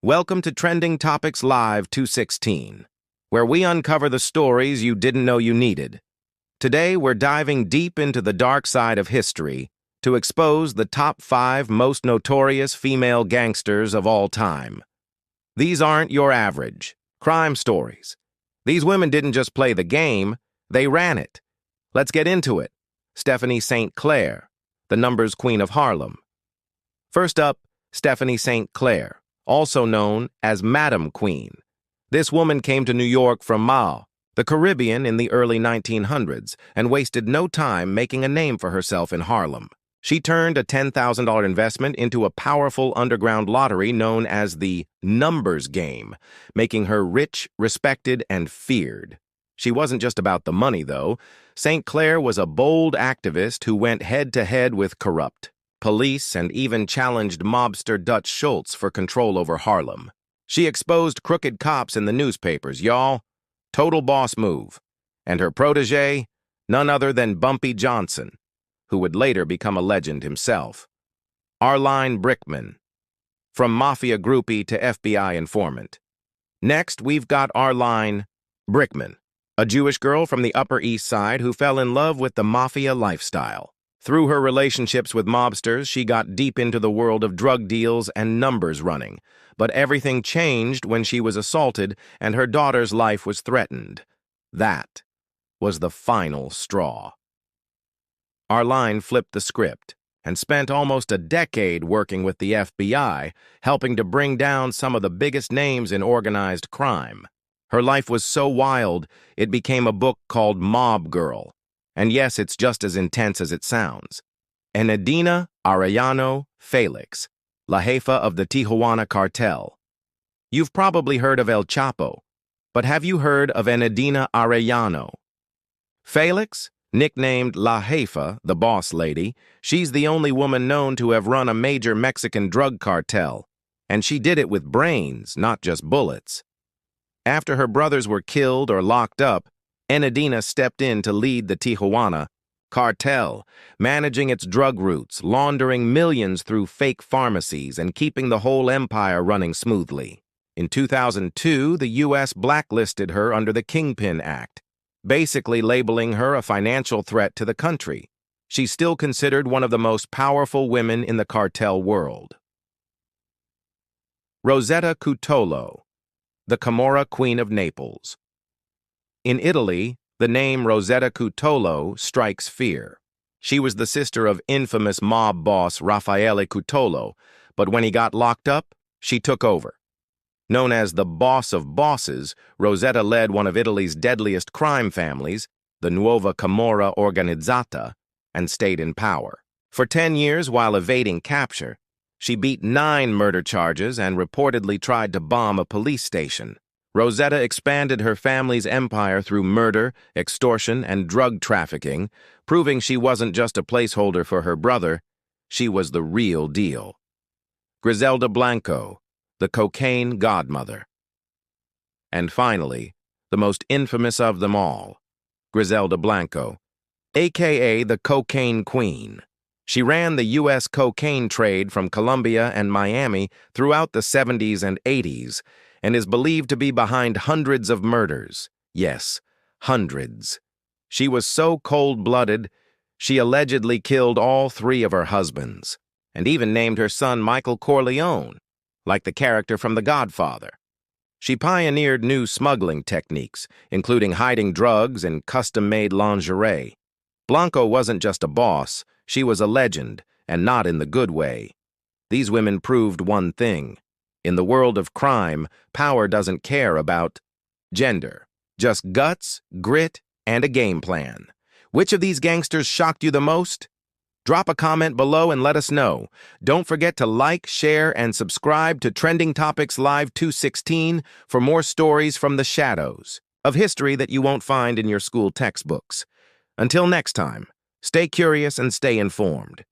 Welcome to Trending Topics Live 216, where we uncover the stories you didn't know you needed. Today, we're diving deep into the dark side of history to expose the top 5 most notorious female gangsters of all time. These aren't your average crime stories. These women didn't just play the game, they ran it. Let's get into it. Stephanie St. Clair, the numbers queen of Harlem. First up, Stephanie St. Clair, also known as Madam Queen. This woman came to New York from Mal, the Caribbean, in the early 1900s, and wasted no time making a name for herself in Harlem. She turned a $10,000 investment into a powerful underground lottery known as the numbers game, making her rich, respected, and feared. She wasn't just about the money, though. St. Clair was a bold activist who went head-to-head with corrupt police and even challenged mobster Dutch Schultz for control over Harlem. She exposed crooked cops in the newspapers, y'all. Total boss move. And her protege, none other than Bumpy Johnson, who would later become a legend himself. Arlyne Brickman, from mafia groupie to FBI informant. Next, we've got Arlyne Brickman, a Jewish girl from the Upper East Side who fell in love with the mafia lifestyle. Through her relationships with mobsters, she got deep into the world of drug deals and numbers running. But everything changed when she was assaulted and her daughter's life was threatened. That was the final straw. Arlyne flipped the script and spent almost a decade working with the FBI, helping to bring down some of the biggest names in organized crime. Her life was so wild, it became a book called Mob Girl. And yes, it's just as intense as it sounds. Enedina Arellano Félix, La Jefa of the Tijuana cartel. You've probably heard of El Chapo, but have you heard of Enedina Arellano? Félix, nicknamed La Jefa, the boss lady, she's the only woman known to have run a major Mexican drug cartel, and she did it with brains, not just bullets. After her brothers were killed or locked up, Enedina stepped in to lead the Tijuana cartel, managing its drug routes, laundering millions through fake pharmacies, and keeping the whole empire running smoothly. In 2002, the U.S. blacklisted her under the Kingpin Act, basically labeling her a financial threat to the country. She's still considered one of the most powerful women in the cartel world. Rosetta Cutolo, the Camorra Queen of Naples. In Italy, the name Rosetta Cutolo strikes fear. She was the sister of infamous mob boss Raffaele Cutolo, but when he got locked up, she took over. Known as the boss of bosses, Rosetta led one of Italy's deadliest crime families, the Nuova Camorra Organizzata, and stayed in power. For 10 years, while evading capture, she beat 9 murder charges and reportedly tried to bomb a police station. Rosetta expanded her family's empire through murder, extortion, and drug trafficking, proving she wasn't just a placeholder for her brother, she was the real deal. Griselda Blanco, the cocaine godmother. And finally, the most infamous of them all, Griselda Blanco, aka the Cocaine Queen. She ran the U.S. cocaine trade from Colombia and Miami throughout the 70s and 80s, and is believed to be behind hundreds of murders. Yes, hundreds. She was so cold-blooded, she allegedly killed all 3 of her husbands, and even named her son Michael Corleone, like the character from The Godfather. She pioneered new smuggling techniques, including hiding drugs in custom-made lingerie. Blanco wasn't just a boss, she was a legend, and not in the good way. These women proved one thing. In the world of crime, power doesn't care about gender. Just guts, grit, and a game plan. Which of these gangsters shocked you the most? Drop a comment below and let us know. Don't forget to like, share, and subscribe to Trending Topics Live 216 for more stories from the shadows of history that you won't find in your school textbooks. Until next time, stay curious and stay informed.